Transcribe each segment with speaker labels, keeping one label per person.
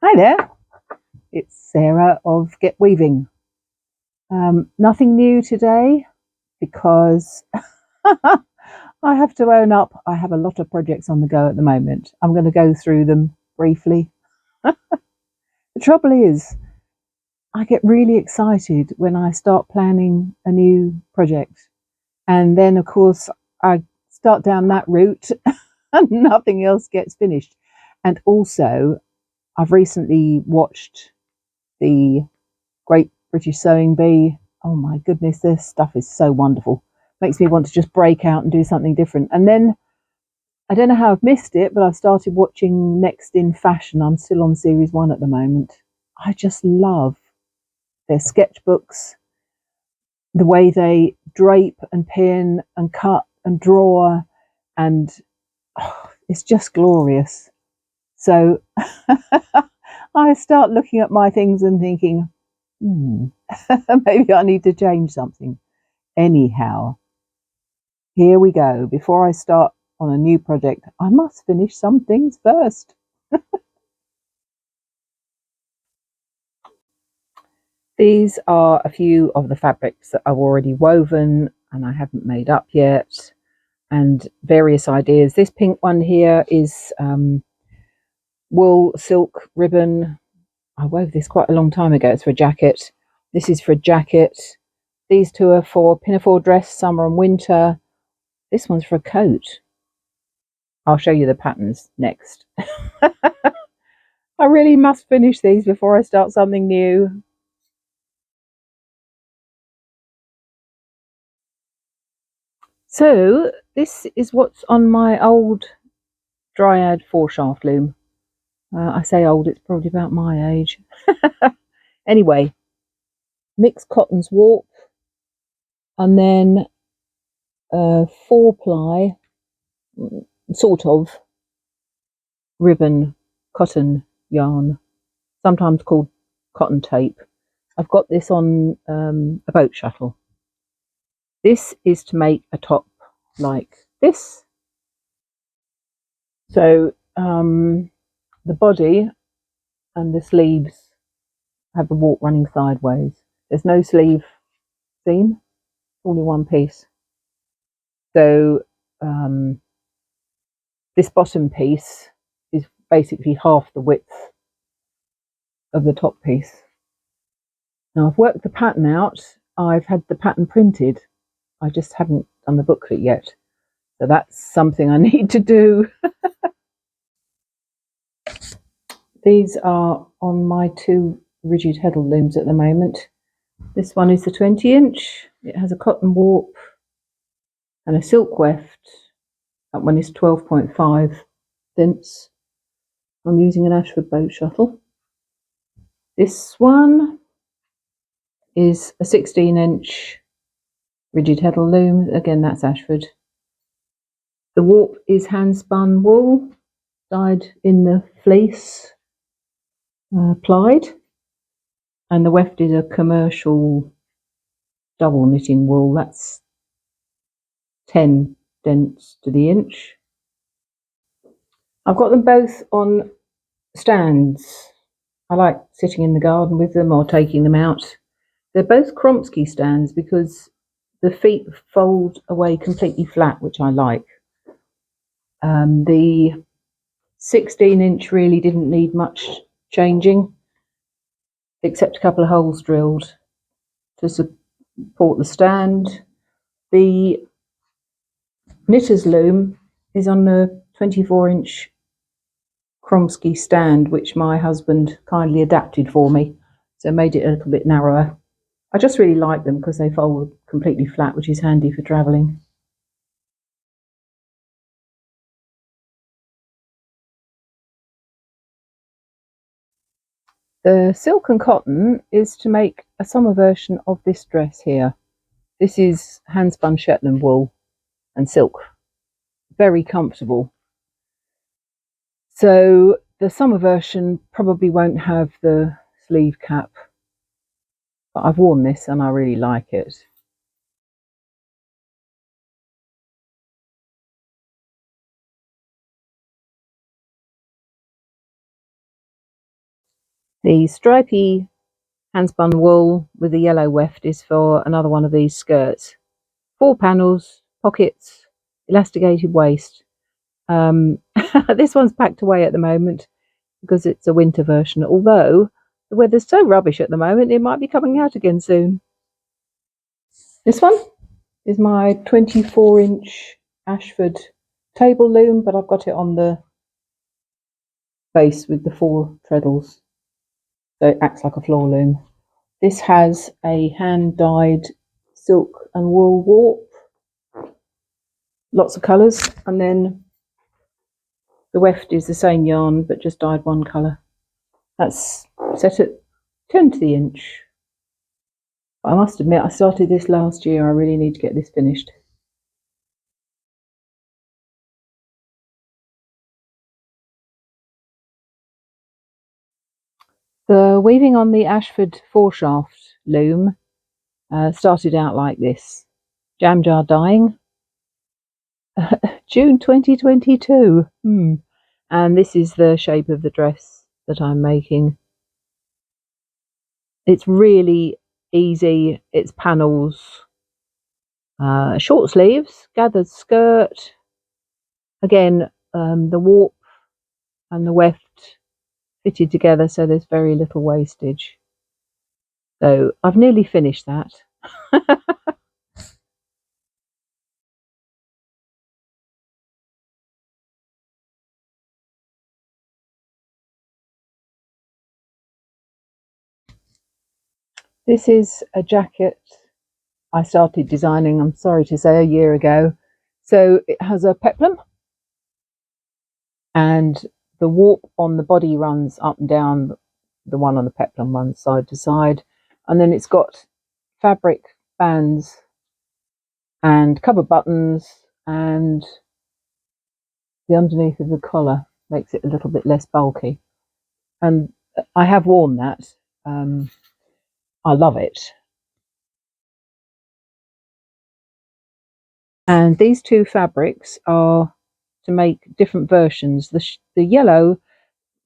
Speaker 1: Hi there, it's Sarah of Get Weaving. Nothing new today because I have to own up, I have a lot of projects on the go at the moment. I'm going to go through them briefly. The trouble is, I get really excited when I start planning a new project. And then, of course, I start down that route and nothing else gets finished. And also, I've recently watched the Great British Sewing Bee. Oh my goodness, this stuff is so wonderful. Makes me want to just break out and do something different. And then I don't know how I've missed it, but I've started watching Next in Fashion. I'm still on series 1 at the moment. I just love their sketchbooks, the way they drape and pin and cut and draw, and it's just glorious. So I start looking at my things and thinking, maybe I need to change something. Anyhow, here we go. Before I start on a new project, I must finish some things first. These are a few of the fabrics that I've already woven and I haven't made up yet, and various ideas. This pink one here is wool, silk, ribbon. I wove this quite a long time ago. It's for a jacket. This is for a jacket. These two are for pinafore dress, summer and winter. This one's for a coat. I'll show you the patterns next. I really must finish these before I start something new. So this is what's on my old Dryad 4-shaft loom. I say old, it's probably about my age. Anyway, mixed cottons warp, and then 4-ply, sort of, ribbon cotton yarn, sometimes called cotton tape. I've got this on a boat shuttle. This is to make a top like this. So the body and the sleeves have the warp running sideways. There's no sleeve seam, only one piece. So this bottom piece is basically half the width of the top piece. Now I've worked the pattern out. I've had the pattern printed. I just haven't done the booklet yet. So that's something I need to do. These are on my 2 rigid heddle looms at the moment. This one is the 20-inch. It has a cotton warp and a silk weft. That one is 12.5 thence. I'm using an Ashford boat shuttle. This one is a 16-inch rigid heddle loom. Again, that's Ashford. The warp is hand spun wool, dyed in the fleece, plied, and the weft is a commercial double knitting wool. That's 10 dents to the inch. I've got them both on stands. I like sitting in the garden with them or taking them out. They're both Kromsky stands because the feet fold away completely flat, which I like. The 16-inch really didn't need much changing, except a couple of holes drilled to support the stand. The knitter's loom is on a 24-inch Kromsky stand, which my husband kindly adapted for me, so made it a little bit narrower. I just really like them because they fold completely flat, which is handy for travelling. The silk and cotton is to make a summer version of this dress here. This is hand spun Shetland wool and silk, very comfortable. So the summer version probably won't have the sleeve cap, but I've worn this and I really like it. The stripy handspun wool with the yellow weft is for another one of these skirts. 4 panels, pockets, elasticated waist. This one's packed away at the moment because it's a winter version, although the weather's so rubbish at the moment it might be coming out again soon. This one is my 24-inch Ashford table loom, but I've got it on the base with the 4 treadles, so it acts like a floor loom. This has a hand-dyed silk and wool warp, lots of colours, and then the weft is the same yarn but just dyed one colour. That's set at 10 to the inch. I must admit, I started this last year. I really need to get this finished. The weaving on the Ashford 4-shaft loom started out like this. Jam jar dyeing, June 2022. And this is the shape of the dress that I'm making. It's really easy. It's panels, short sleeves, gathered skirt. Again, the warp and the weft fitted together, so there's very little wastage. So I've nearly finished that. This is a jacket I started designing, I'm sorry to say, a year ago. So it has a peplum, and the warp on the body runs up and down, the one on the peplum runs side to side, and then it's got fabric bands and cover buttons, and the underneath of the collar makes it a little bit less bulky. And I have worn that. I love it. And these 2 fabrics are to make different versions. The yellow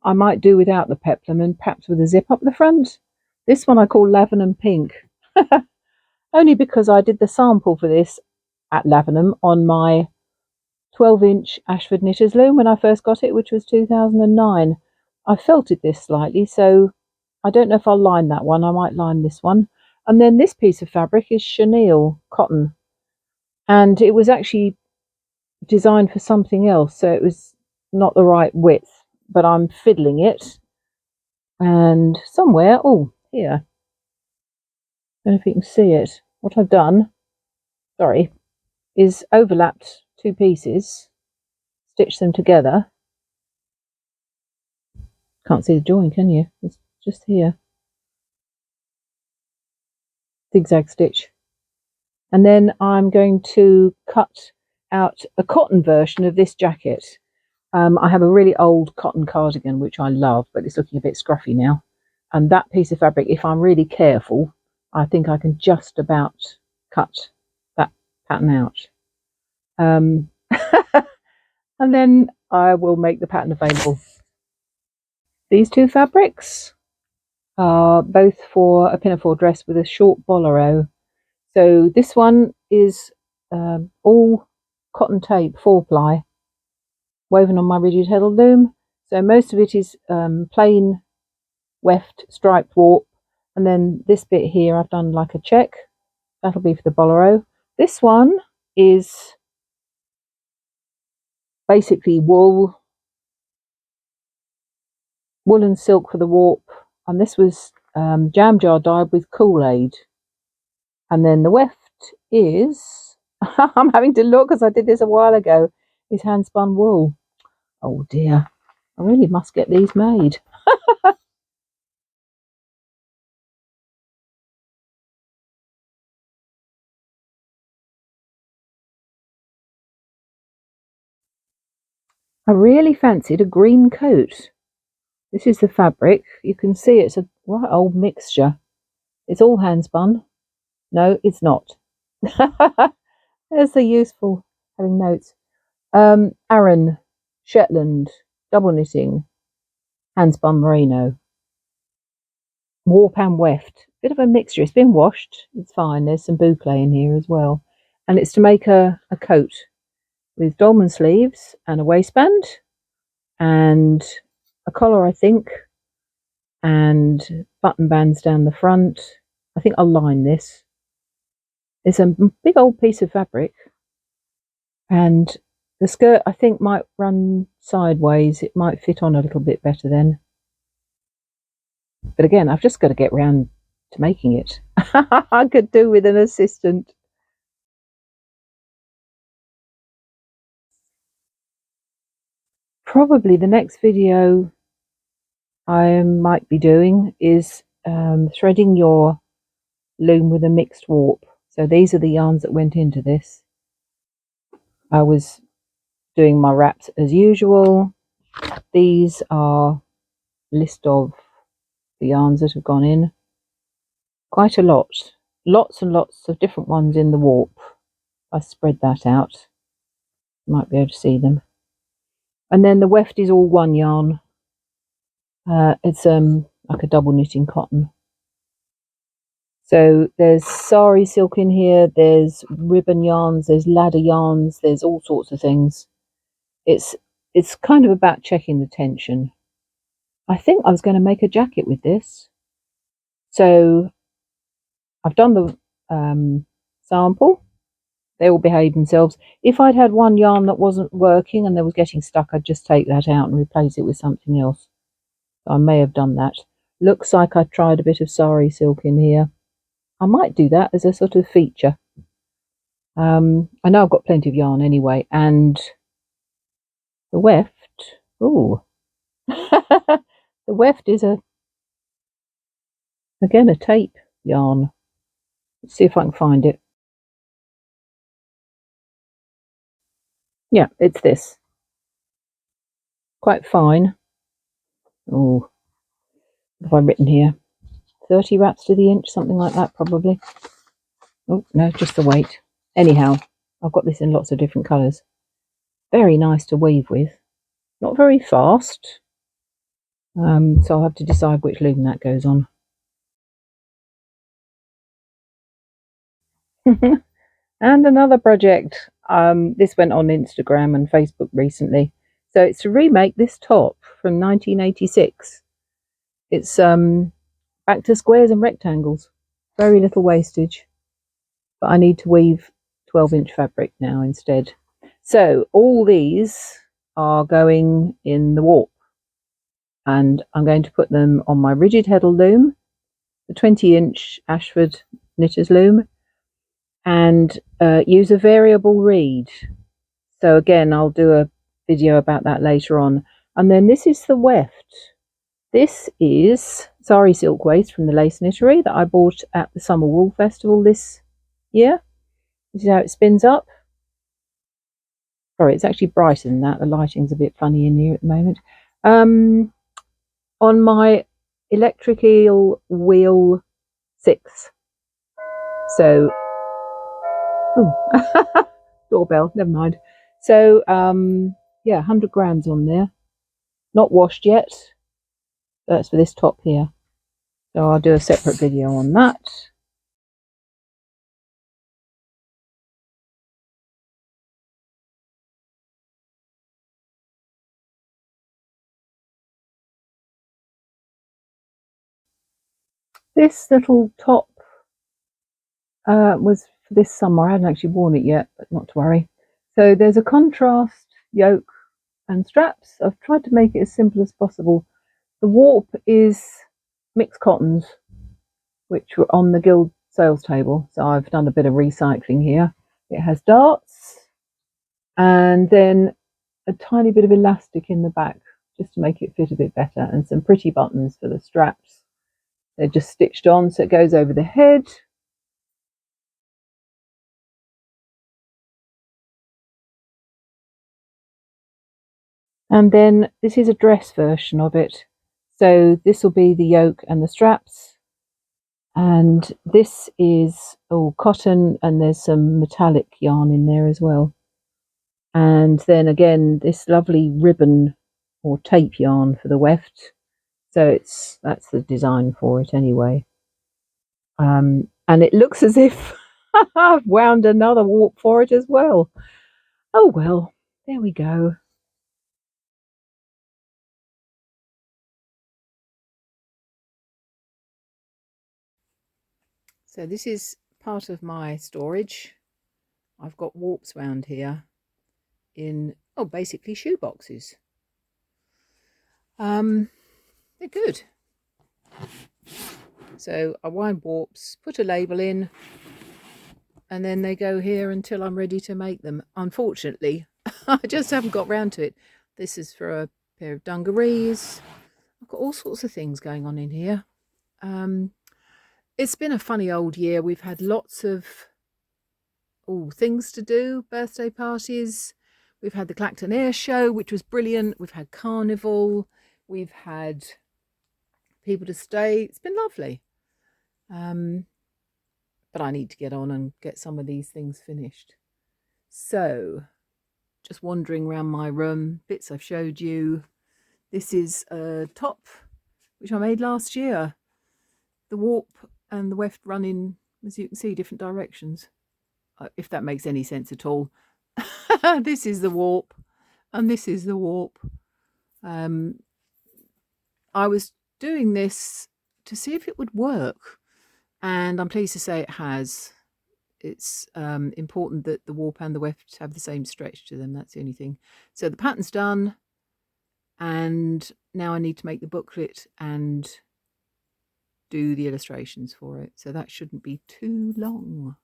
Speaker 1: I might do without the peplum and perhaps with a zip up the front. This one I call Lavenham Pink, only because I did the sample for this at Lavenham on my 12-inch Ashford Knitters loom when I first got it, which was 2009. I felted this slightly, so I don't know if I'll line that one. I might line this one. And then this piece of fabric is chenille cotton, and it was actually designed for something else, so it was not the right width, but I'm fiddling it. And somewhere, oh, here, I don't know if you can see it. What I've done, sorry, is overlapped 2 pieces, stitched them together. Can't see the join, can you? It's just here. Zigzag stitch. And then I'm going to cut out a cotton version of this jacket. I have a really old cotton cardigan, which I love, but it's looking a bit scruffy now. And that piece of fabric, if I'm really careful, I think I can just about cut that pattern out. And then I will make the pattern available. These 2 fabrics are both for a pinafore dress with a short bolero. So this one is all cotton tape 4-ply woven on my rigid heddle loom. So most of it is plain weft striped warp, and then this bit here I've done like a check. That'll be for the bolero. This one is basically wool and silk for the warp, and this was jam jar dyed with Kool-Aid. And then the weft is I'm having to look because I did this a while ago, is hand spun wool. Oh dear, I really must get these made. I really fancied a green coat. This is the fabric. You can see it's a right old mixture. It's all hand spun. No, it's not. There's the useful having notes. Aran, Shetland, double knitting, hand spun merino. warp and weft. Bit of a mixture. It's been washed. It's fine. There's some boucle in here as well. And it's to make a coat with dolman sleeves and a waistband and a collar, I think, and button bands down the front. I think I'll line this. It's a big old piece of fabric, and the skirt I think might run sideways. It might fit on a little bit better then. But again, I've just got to get round to making it. I could do with an assistant. Probably the next video I might be doing is threading your loom with a mixed warp. So these are the yarns that went into this. I was doing my wraps as usual. These are a list of the yarns that have gone in. Quite a lot. Lots and lots of different ones in the warp. I spread that out. You might be able to see them. And then the weft is all one yarn. It's like a double knitting cotton. So there's sari silk in here, there's ribbon yarns, there's ladder yarns, there's all sorts of things. It's kind of about checking the tension. I think I was going to make a jacket with this. So I've done the sample. They all behave themselves. If I'd had one yarn that wasn't working and they was getting stuck, I'd just take that out and replace it with something else. So I may have done that. Looks like I tried a bit of sari silk in here. I might do that as a sort of feature. I know I've got plenty of yarn anyway, and the weft. Ooh, the weft is again a tape yarn. Let's see if I can find it. Yeah, it's this. Quite fine. Oh, what have I written here? 30 wraps to the inch, something like that, probably. Oh no, just the weight. Anyhow, I've got this in lots of different colours. Very nice to weave with. Not very fast. So I'll have to decide which loom that goes on. And another project. This went on Instagram and Facebook recently. So it's to remake this top from 1986. It's back to squares and rectangles. Very little wastage. But I need to weave 12-inch fabric now instead. So all these are going in the warp. And I'm going to put them on my rigid heddle loom, the 20-inch Ashford Knitters loom, and use a variable reed. So again, I'll do a video about that later on. And then this is the weft. This is sari silk waste from the Lace Knittery that I bought at the Summer Wool Festival this year. This is how it spins up. Sorry, it's actually brighter than that. The lighting's a bit funny in here at the moment. On my electric eel wheel 6. So, doorbell, never mind. So, yeah, 100 grams on there. Not washed yet. That's for this top here. So I'll do a separate video on that. This little top was for this summer. I hadn't actually worn it yet, but not to worry. So there's a contrast yoke and straps. I've tried to make it as simple as possible. The warp is mixed cottons, which were on the Guild sales table. So I've done a bit of recycling here. It has darts and then a tiny bit of elastic in the back just to make it fit a bit better, and some pretty buttons for the straps. They're just stitched on so it goes over the head. And then this is a dress version of it. So this will be the yoke and the straps. And this is all cotton, and there's some metallic yarn in there as well. And then again, this lovely ribbon or tape yarn for the weft. So that's the design for it anyway. And it looks as if I've wound another warp for it as well. Oh well, there we go. So this is part of my storage. I've got warps wound here in, basically shoe boxes. They're good. So I wind warps, put a label in, and then they go here until I'm ready to make them. Unfortunately, I just haven't got round to it. This is for a pair of dungarees. I've got all sorts of things going on in here. It's been a funny old year. We've had lots of things to do, birthday parties. We've had the Clacton Air Show, which was brilliant. We've had Carnival. We've had people to stay. It's been lovely. But I need to get on and get some of these things finished. So, just wandering around my room, bits I've showed you. This is a top, which I made last year. The warp and the weft run in, as you can see, different directions. If that makes any sense at all. This is the warp, and this is the warp. I was doing this to see if it would work, and I'm pleased to say it has. It's important that the warp and the weft have the same stretch to them. That's the only thing. So the pattern's done, and now I need to make the booklet and do the illustrations for it. So that shouldn't be too long.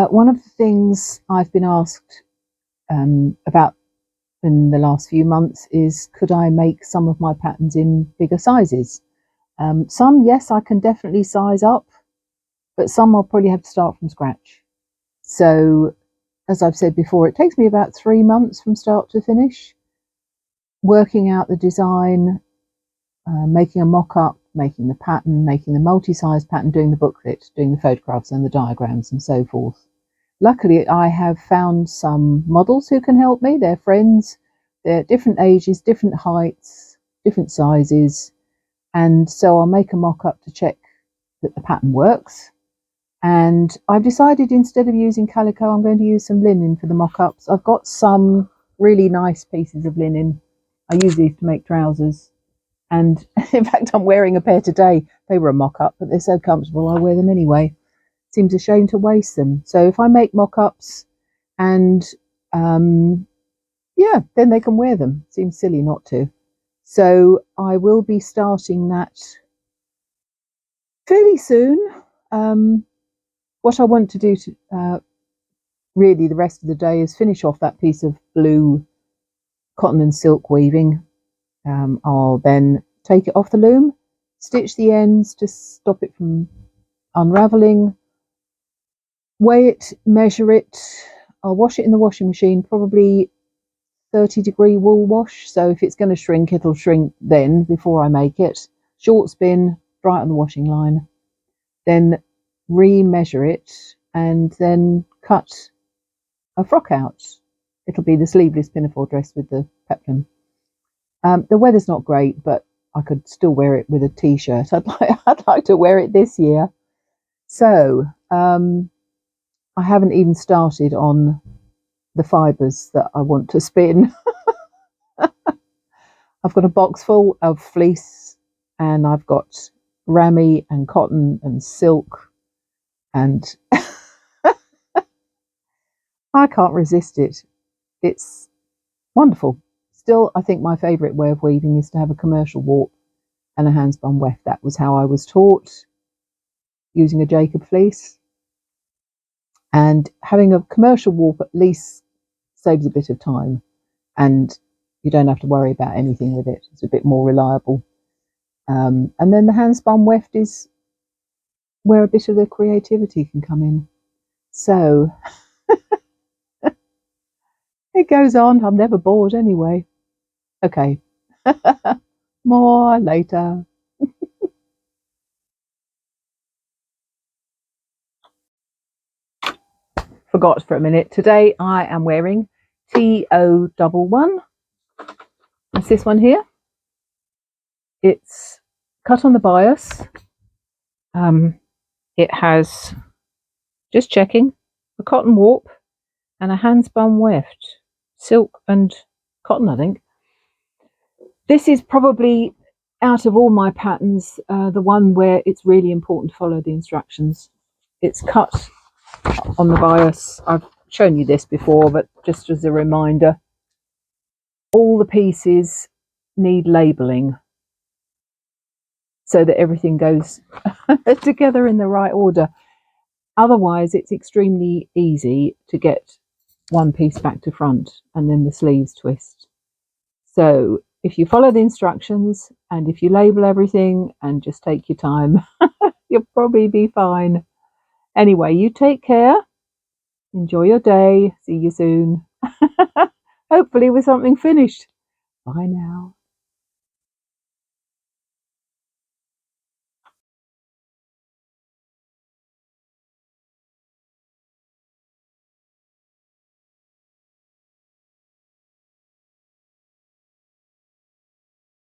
Speaker 1: One of the things I've been asked about in the last few months is, could I make some of my patterns in bigger sizes? Some, yes, I can definitely size up, but some I'll probably have to start from scratch. So, as I've said before, it takes me about 3 months from start to finish, working out the design, making a mock-up, making the pattern, making the multi-size pattern, doing the booklet, doing the photographs and the diagrams and so forth. Luckily, I have found some models who can help me. They're friends. They're different ages, different heights, different sizes. And so I'll make a mock-up to check that the pattern works. And I've decided, instead of using calico, I'm going to use some linen for the mock-ups. I've got some really nice pieces of linen. I use these to make trousers. And in fact, I'm wearing a pair today. They were a mock-up, but they're so comfortable, I wear them anyway. Seems a shame to waste them. So if I make mock-ups and then they can wear them. Seems silly not to. So I will be starting that fairly soon. What I want to do really the rest of the day is finish off that piece of blue cotton and silk weaving. I'll then take it off the loom, stitch the ends to stop it from unraveling, weigh it, measure it. I'll wash it in the washing machine, probably 30-degree wool wash. So if it's going to shrink, it'll shrink then before I make it. Short spin, dry it on the washing line, then re-measure it, and then cut a frock out. It'll be the sleeveless pinafore dress with the peplum. The weather's not great, but I could still wear it with a t-shirt. I'd like to wear it this year. So I haven't even started on the fibres that I want to spin. I've got a box full of fleece, and I've got rammy and cotton and silk, and I can't resist it. It's wonderful. Still, I think my favourite way of weaving is to have a commercial warp and a hand-spun weft. That was how I was taught, using a Jacob fleece. And having a commercial warp at least saves a bit of time, and you don't have to worry about anything with it. It's a bit more reliable. And then the hand-spun weft is where a bit of the creativity can come in. So it goes on. I'm never bored anyway. Okay. More later. Forgot for a minute. Today I am wearing TO11. That's this one here. It's cut on the bias. It has, just checking, a cotton warp and a hand spun weft, silk and cotton, I think. This is probably, out of all my patterns, the one where it's really important to follow the instructions. It's cut on the bias. I've shown you this before, but just as a reminder, all the pieces need labelling so that everything goes together in the right order. Otherwise, it's extremely easy to get one piece back to front and then the sleeves twist. So if you follow the instructions and if you label everything and just take your time, you'll probably be fine. Anyway, you take care. Enjoy your day. See you soon. Hopefully with something finished. Bye now.